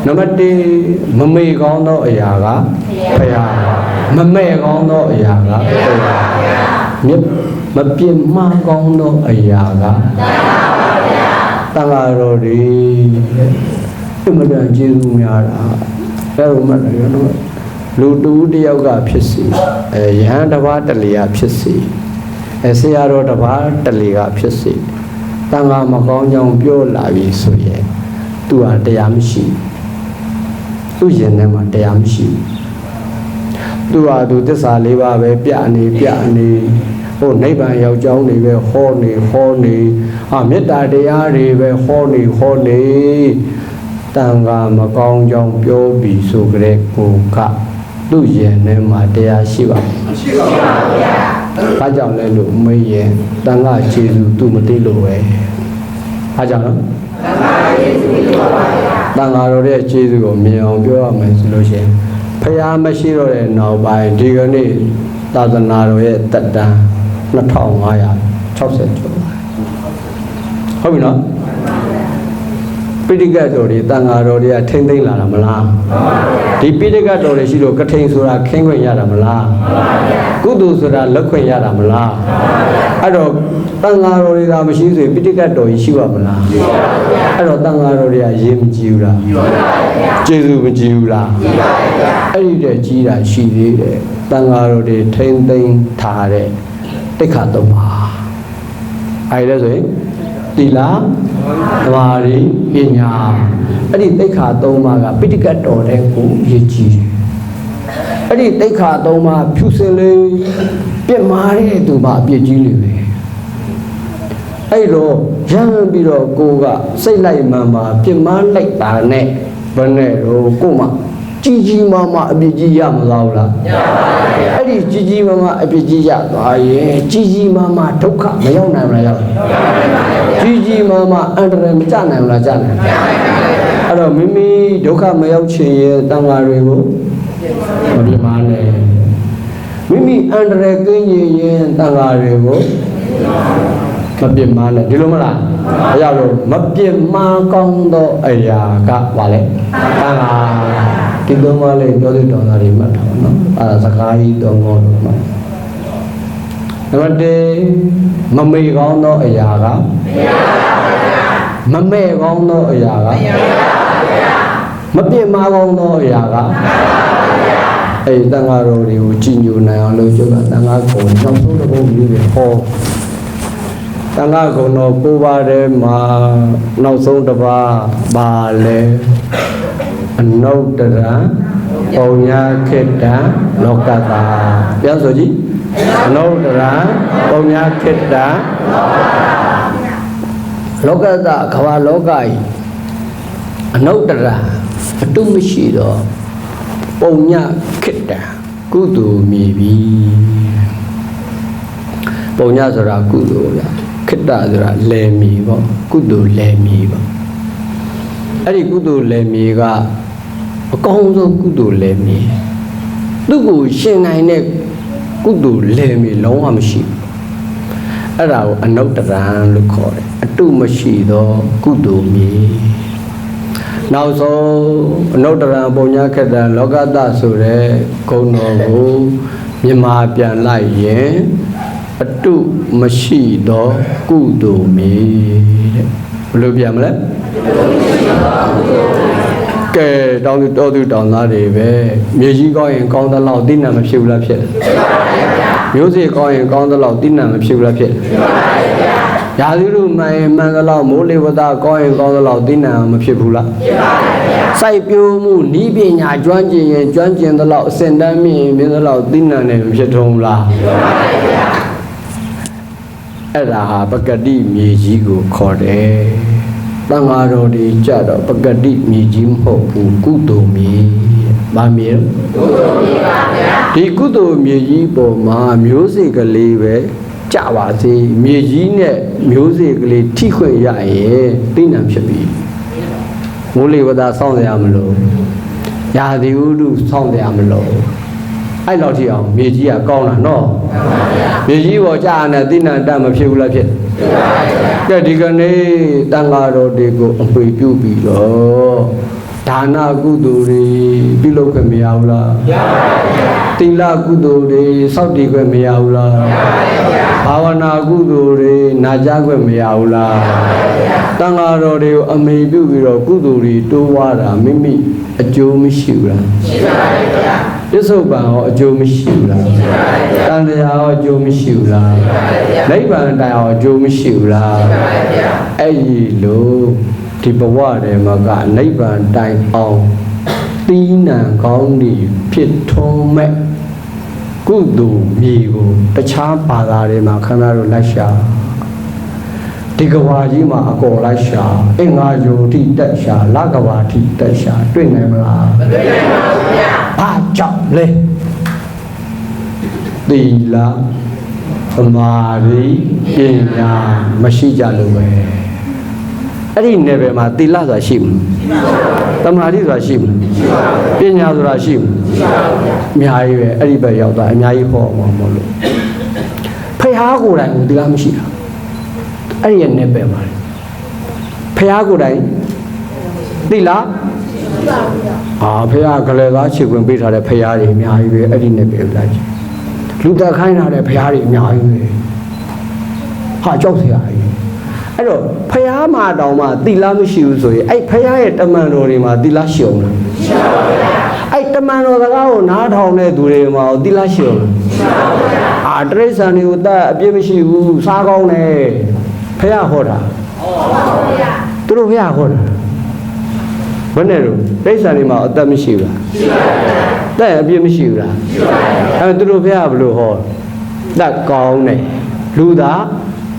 နံပါတ်1မမေကောင်းသောအရာကဘုရားမမဲ့ကောင်းသောအရာကဘုရားမပြစ်မှားကောင်းသောအရာကတန်ခါတော်တွေအမှန်တန်ကျေးဇူးများတာအဲ့လိုမှတ်တယ်နော်လူတူတယောက်ကဖြစ်စီယဟန်တစ်ပါးတလီကဖြစ်စီဆရာတော်တစ်ပါးတလီကဖြစ်စီတန်ခါမကောင်းကြောင်းပြောလာပြီဆိုရင်သူဟာတရားမရှိသူရင်ထဲမှာတရားမရှိသူဟာသူသစ္စာ၄ပါးပဲပြနေဟိုနိဗ္ဗာန်ရောက်ကြောင်းတွေပဲဟောနေမေတ္တာတရားတွေပဲဟောနေတန်ခါမကောင်းကြောင်းပြောပြီးဆိုကြတဲ့ကိုကသူရင်ထဲမှာတရားရှိပါမရှိပါဘူးဗျာဘာကြောင့်လဲလို့မေးရင်တန်ခါခြေစုသူမသိလို့ပဲဘာကြောင့်လဲတန်ခါခြေစုလို့ပါဗျာတန်ခါတော်ရဲ့ခြေစုကိုမြင်အောင်ပြောရမယ်ဆိုလို့ရှိရင်ဖယားမရှိတော့တဲ့နောက်ပိုင်းဒီကနေ့သာသနာတော်ရဲ့တက်တန်း2560ကျော်ဟုတ်ပြီနော်ပိဋကတ်တော်တွေတန်ဃာတော်တွေကထိမ့်သိမ့်လာတာမလားဒီပိဋကတ်တော်တွေရှိလို့ကထိန်ဆိုတာခင်းခွင့်ရတာမလားကုသိုလ်ဆိုတာလက်ခွင့်ရတာမလားအဲ့တော့တန်ဃာတော်တွေကမရှိဆိုရင်ပိဋကတ်တော်ကြီးရှိပါမလားအဲ့တော့တန်ဃာတော်တွေကရေးမကြည့်ဘူးလားကျေးဇူးမကြည့်ဘူးလားအဲ့ဒီတည်းကြီးတာရှိသေးတယ်တန်ဃာတော်တွေထိမ့်သိမ့်ထားတဲ့တိခါသုံးပါအဲ့ဒါဆိုရင်တိလာသမာဓိပညာအဲ့ဒီတိခါသုံးပါးကပိဋကတ်တော်တဲ့ကိုရည်ကြည်တယ်အဲ့ဒီတိခါသုံးပါးဖြူစင်လေးပြစ်မာတဲ့သူမှအပြစ်ကြီးလေပဲအဲ့တော့ရမ်းပြီးတော့ကိုကစိတ်လိုက်မှန်ပါပြစ်မာလိုက်တာနဲ့ဘယ်နဲ့တော့ကိုမှကြီးမားမားအပြစ်ကြီးရမလားရပါဘူးအဲ့ဒီကြီးမားမားအပြစ်ကြီးရသွားရင်ကြီးမားမားဒုက္ခမရောက်နိုင်ဘူးလားရောက်ကြီးမားမားအန္တရာယ်မကြနိုင်ဘူးလားကြနိုင်အဲ့တော့မိမိဒုက္ခမရောက်ချင်ရင်တန်ဃာတွေကိုမပြမနဲ့မိမိအန္တရာယ်ကင်းရင်တန်ဃာတွေကိုမပြမနဲ့ဒီလိုမလားအဲ့ကြောင့်လို့မပြမကောင်းသောအရာကဘာလဲတန်ဃာဒီသုံးပါးလေးပြောတဲ့တော်သားတွေမှတ်ထားပါနော်အဲ့ဒါစကားကြီးသုံးခေါ်လို့မှတ်နံပါတ်1မမေ့ကောင်းသောအရာကမမဲ့ကောင်းသောအရာကမပြစ်မှားကောင်းသောအရာကအဲ့တန်ဃာတော်တွေကိုကြည်ညိုနိုင်အောင်လို့ကျုပ်ကတန်ဃာကုံနောက်ဆုံးတစ်ပုဒ်မျိုးတွေဟောတန်ဃာကုံတော်9ပါးထဲမှာနောက်ဆုံးတစ်ပါးပါလဲအနုတ္တရပုံညာခေတ္တလောကတာပြန်ဆိုကြည့်အနုတ္တရပုံညာခေတ္တလောကတာခဝါလောကကြီးအနုတ္တရအတုမရှိတော့ပုံညာခေတ္တကုသိုလ်မြည်ပြီပုံညာဆိုတာကုသိုလ်ဗျာခေတ္တဆိုတာလယ်မြည်ပေါ့ကုသိုလ်လယ်မြည်ပေါ့အဲ့ဒီကုသိုလ်လယ်မြည်ကအကောင်းဆုံးကုသိုလ်လယ်မြည်သူ့ကိုရှင်နိုင်တဲ့ကုသိုလ်လယ်မြည်လုံးဝမရှိဘူးအဲ့ဒါကိုအနုတ္တရံလို့ခေါ်တယ်အတုမရှိသောကုသိုလ်မြည်နောက်ဆုံးအနုတ္တရံပုံညာခေတ္တလောကတဆိုတဲ့ဂုဏ်တော်ကိုမြင်မာပြန်လိုက်ရင်အတုမရှိသောကုသိုလ်မြည်တဲ့ဘယ်လိုပြန်မလဲကဲတောင်းတော်သူတောင်းသားတွေပဲမြေကြီးကောင်းရင်ကောင်းသလောက်သိနာမဖြစ်ဘူးလားဖြစ်တယ်မျိုးစေ့ကောင်းရင်ကောင်းသလောက်သိနာမဖြစ်ဘူးလားဖြစ်တယ်ရာသီဥမှန်ရင်မှန်သလောက်မိုးလေဝသကောင်းရင်ကောင်းသလောက်သိနာမဖြစ်ဘူးလားဖြစ်ပါဘူးစိုက်ပျိုးမှုဤပညာကျွမ်းကျင်ရင်ကျွမ်းကျင်သလောက်အစင်တန်းမြင့်ရင်မြင့်သလောက်သိနာနဲ့မဖြစ်ထုံးလားဖြစ်ပါဘူးအဲ့ဒါဟာပကတိမြေကြီးကိုခေါ်တယ်တန်ဃာတော်တွေကြတော့ပကတိမြေကြီးမဟုတ်ဘူးကုသိုလ်မြေဗာမြေကုသိုလ်မြေပါဗျာဒီကုသိုလ်မြေကြီးပေါ်မှာမျိုးစေ့ကလေးပဲကြပါစေမြေကြီးနဲ့မျိုးစေ့ကလေးထိခွင့်ရရင်သိဉာဏ်ဖြစ်ပြီမိုးလေဝသစောင့်ရမလို့ရာသီဥတုစောင့်ရမလို့အဲ့လောက်ထိအောင်မြေကြီးကကောင်းတာနော်မြေကြီးပေါ်ကြာနေသိဉာဏ်တတ်မဖြစ်ဘူးလားဖြစ်ကဲဒီကနေ့တန်ဃာတော်တွေကိုအပွေပြုပြီးတော့ ဒါနကုသိုလ်တွေပြုလုပ်ခွင့်မရဘူးလားမရပါဘူးဗျာသီလကုသိုလ်တွေစောင့်တည်ခွင့်မရဘူးလားမရပါဘူးဗျာဘာဝနာကုသိုလ်တွေနာကြားခွင့်မရဘူးလားမရပါဘူးဗျာတန်ဃာတော်တွေကိုအမိပြုပြီးတော့ကုသိုလ်တွေတိုးဝါတာမိမိအကျိုးမရှိဘူးလားရှိပါတယ်ဗျာပစ္စုပန်ရောအကျိုးမရှိဘူးလားရှိပါတယ်ဗျာတန်တရားရောအကျိုးမရှိဘူးလားရှိပါတယ်ဗျာနိဗ္ဗာန်တိုင်ရောအကျိုးမရှိဘူးလားရှိပါတယ်ဗျာအဲ့ဒီလိုဒီဘဝထဲမှာကနိဗ္ဗာန်တိုင်အောင်သီးနှံကောင်းတွေဖြစ်ထွန်းမဲ့ကုသိုလ်မြေကိုတခြားဘာသာတွေမှာခန္ဓာတို့လိုက်ရှာဒီကဘာကြီးမှာအကောလိုက်ရှာအင်္ဂါယုံတိတက်ရှာလကဘာတိတက်ရှာတွေ့နိုင်မလားမတွေ့နိုင်ပါဘူးဗျာဘာကြောင့်လဲသီလသမာဓိပညာမရှိကြလို့ပဲအဲ့ဒီနယ်ပယ်မှာသီလဆိုတာရှိမလားသမာဓိဆိုတာရှိမလားပညာဆိုတာရှိမလားအများကြီးပဲအဲ့ဒီဘက်ရောက်သွားအများကြီးဟောမှာမဟုတ်လို့ဖះကိုယ်တိုင်ကိုသီလမရှိတာအဲ့ဒီနယ်ပယ်မှာဖះကိုယ်တိုင်သီလဖះကလေးသားခြေခွင်ပေးထားတဲ့ဖះတွေအများကြီးပဲအဲ့ဒီနယ်ပယ်လိုက်လူသက်ခိုင်းထားတဲ့ဖះတွေအများကြီးပဲဟာကြောက်စရာကြီးအဲ့တော့ဖះမှာတောင်မှသီလမရှိဘူးဆိုရင်အဲ့ဖះရဲ့တမန်တော်တွေမှာသီလရှိအောင်လားရှိပါဘူးဗျာအဲ့တမန်တော်စကားကိုနားထောင်တဲ့သူတွေမှာသီလရှိအောင်လားရှိပါဘူးဗျာတရိစ္ဆာန်တွေကိုတတ်အပြစ်မရှိဘူးစားကောင်းတယ်ဖះဟောတာဟုတ်ပါဘူးဗျာသူတို့ဖះဟောတာဘယ်နဲ့တော့တရိစ္ဆာန်တွေမှာအသက်မရှိဘူးလားရှိပါဘူးဗျာတတ်အပြစ်မရှိဘူးလားရှိပါဘူးဗျာအဲ့သူတို့ဖះဘယ်လိုဟောတတ်ကောင်းတယ်လူသား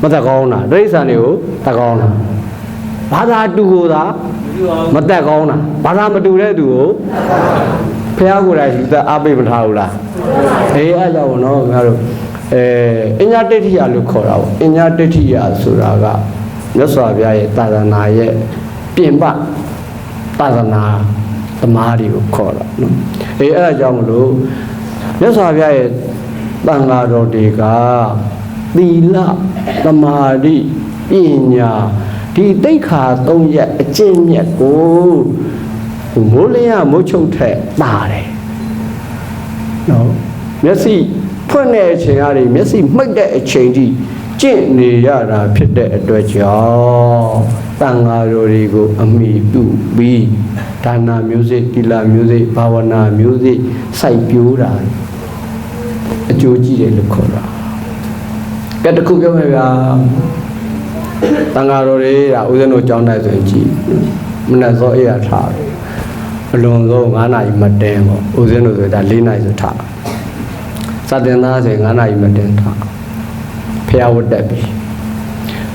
မတက်ကောင်းတာတိရစ္ဆာန်တွေကိုတက်ကောင်းတာဘာသာတူကိုသာမတက်ကောင်းတာဘာသာမတူတဲ့သူကိုဖះကိုယ်တိုင်လူသက်အားပေးမထားဘူးလားအဲ့ကြောင့်နော်ခင်ဗျားတို့အညာတဋ္ဌိယလို့ခေါ်တာပေါ့အညာတဋ္ဌိယဆိုတာကမြတ်စွာဘုရားရဲ့သာသနာရဲ့ပြင်ပသာသနာသမားတွေကိုခေါ်တာနော်အဲ့ဒါကြောင့်မလို့မြတ်စွာဘုရားရဲ့သံဃာတော်တွေကသီလသမာဓိပညာဒီတိတ်ခါ၃ရက်အကျင့်မြတ်ကိုမိုးလင်းရမိုးချုပ်ထက်ပါတယ်နော်မျက်စိဖွင့်တဲ့အချိန်အားမျက်စိမှိတ်တဲ့အချိန်ထိကျင့်နေရတာဖြစ်တဲ့အတွက်ကြောင့်တန်ဃာတော်တွေကိုအမိပြုပြီးဒါနမျိုးစိတိလမျိုးစိဘာဝနာမျိုးစိစိုက်ပျိုးတာအကျိုးကြီးတယ်လို့ခေါ်တာကဲတခုပြောမယ်ဗျာတန်ဃာတော်တွေကဦးဇင်းတို့ကြောင်းတိုက်ဆိုရင်ကြည်မနက်စောအေးရထားအလွန်ဆုံး9နာရီမတင်းပေါ့ဦးဇင်းတို့ဆိုတာ4နာရီဆိုထားစတင်သားဆိုရင်9နာရီမတင်းထားဖျားဝတ်တက်ပြီ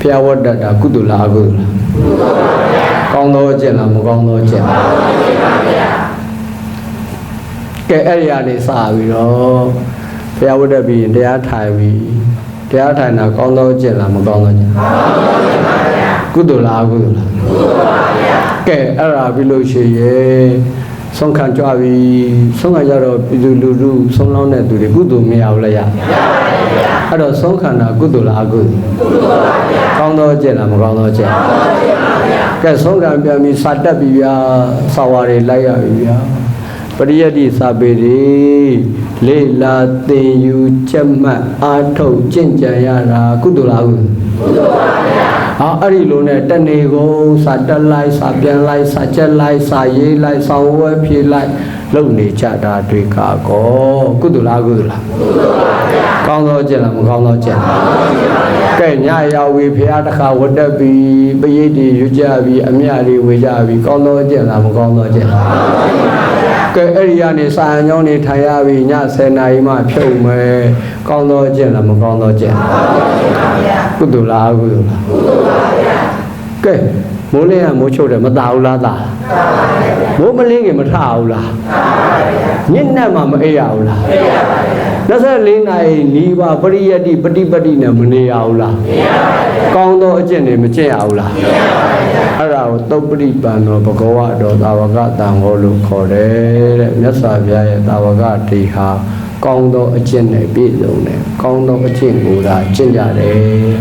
ဖျားဝတ်တက်တာကုသိုလ်လားအကုသိုလ်လားကုသိုလ်ပါဗျာကောင်းသောအကျင့်လားမကောင်းသောအကျင့်လားကောင်းသောအကျင့်ပါဗျာကဲအဲ့ဒီကနေစပြီးတော့ဖျားဝတ်တက်ပြီးတရားထိုင်ပြီးတရားထိုင်တာကောင်းသောအကျင့်လားမကောင်းသောအကျင့်ကောင်းသောအကျင့်ပါဗျာကုသိုလ်လားအကုသိုလ်လားကုသိုလ်ပါဗျာကဲအဲ့ဒါပြီးလို့ရှိရင်ဆုံးခံကြွပြီဆုံးခံကြတော့ပြည်သူလူထုဆုံးလောင်းတဲ့သူတွေကုသိုလ်မရဘူးလားရပါဘူးဗျာအဲ့တော့ဆုံးခံတာကုသိုလ်လားအကုသိုလ်ကုသိုလ်ပါဗျာကောင်းသောအကျင့်လားမကောင်းသောအကျင့်ကောင်းသောအကျင့်ပါဗျာကဲဆုံးခံပြန်ပြီးစာတက်ပြီဗျာစာဝါတွေလိုက်ရပြီဗျာပရိယတ္တိစာပေတွေလေလာသင်ယူချက်မှတ်အားထုတ်ကျင့်ကြံရတာကုသိုလ်လားကုသိုလ်ပါဗျာအဲ့ဒီလိုနဲ့တနေ့ကုန်စာတက်လိုက်စာပြန်လိုက်စာချက်လိုက်စာရေးလိုက်ဆောင်းဝဲဖြေလိုက်လုပ်နေကြတာတွေကကောကုသိုလ်လားကုသိုလ်လားကုသိုလ်ပါဗျာကောင်းသောအကျင့်လားမကောင်းသောအကျင့်ကောင်းသောအကျင့်ပါဗျာကဲညရောက်ပြီဖះတစ်ခါဝတ်တက်ပြီပရိတ်တွေယူကြပြီအမြတွေဝေကြပြီကောင်းသောအကျင့်လားမကောင်းသောအကျင့်ကောင်းသောအကျင့်ပါဗျာကဲအဲ့ဒီကနေစာအကြောင်းနေထိုင်ရပြီည10နာရီမှဖြုတ်မယ်ကောင်းသောအကျင့်လားမကောင်းသောအကျင့်ကောင်းသောအကျင့်ပါဗျာကုသိုလ်လားကုသိုလ်လားကုသိုလ်ပါဗျာကဲမိုးလင်းရမိုးချုပ်တယ်မတာဘူးလားတာမိုးမလင်းခင်မထဘူးလားညစ်နဲ့မှမအေးရဘူးလားအေးရပါဗျာ24နာရီနီးပါပရိယတ္တိပฏิပတ်တိနဲ့မနေရဘူးလားမရပါဘူးကောင်းသောအကျင့်တွေမကျင့်ရဘူးလားမရပါဘူးအဲ့ဒါကိုသုပ္ပရိပန်တော်ဘဂဝါတော်သာဝကတန်ဟောလို့ခေါ်တယ်တဲ့မြတ်စွာဘုရားရဲ့သာဝကတေဟာကောင်းသောအကျင့်နဲ့ပြည့်စုံတယ်ကောင်းသောအကျင့်ကိုသာကျင့်ကြတယ်